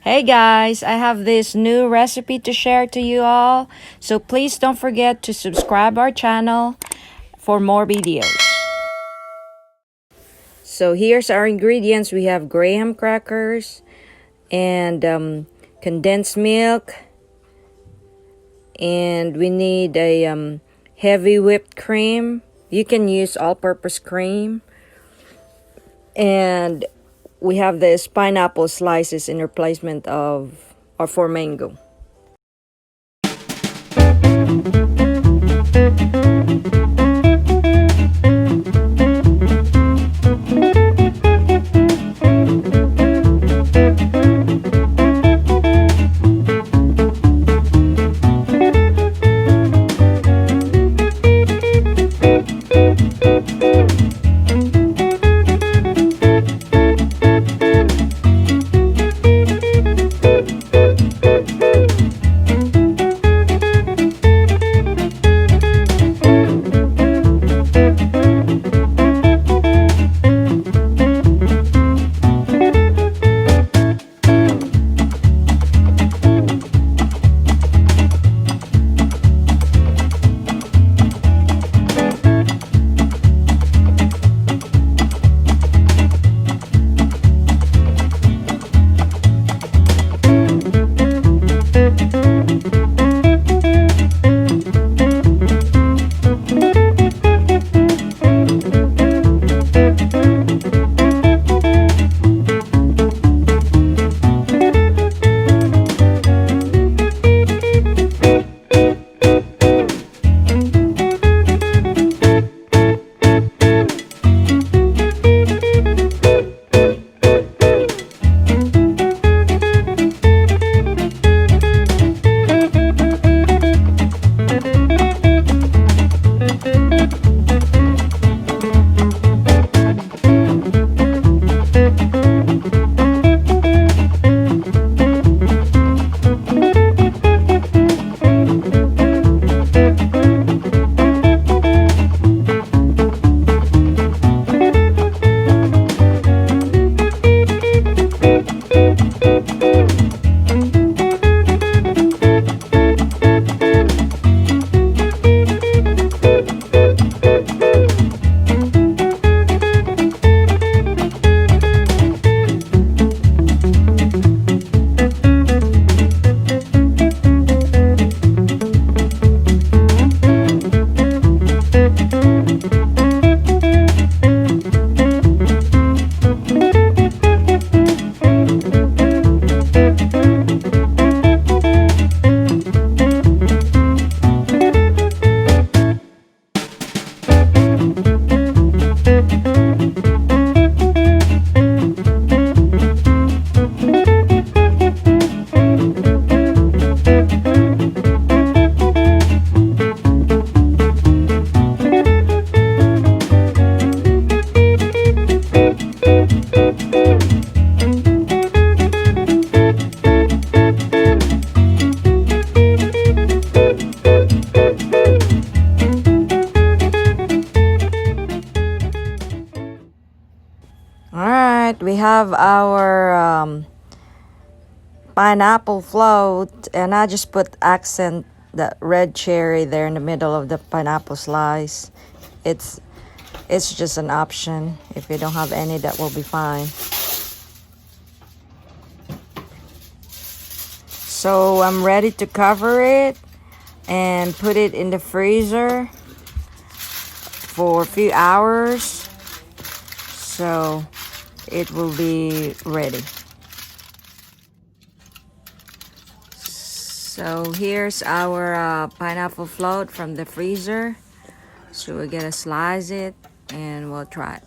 Hey guys, I have this new recipe to share to you all. So please don't forget to subscribe our channel for more videos. So here's our ingredients. We have graham crackers and condensed milk. And we need a heavy whipped cream. You can use all-purpose cream. And we have this pineapple slices in replacement of or for mango. Alright, we have our pineapple float, and I just put accent the red cherry there in the middle of the pineapple slice. It's just an option. If you don't have any, that will be fine. So I'm ready to cover it and put it in the freezer for a few hours so it will be ready. So here's our pineapple float from the freezer. So we're gonna slice it and we'll try it.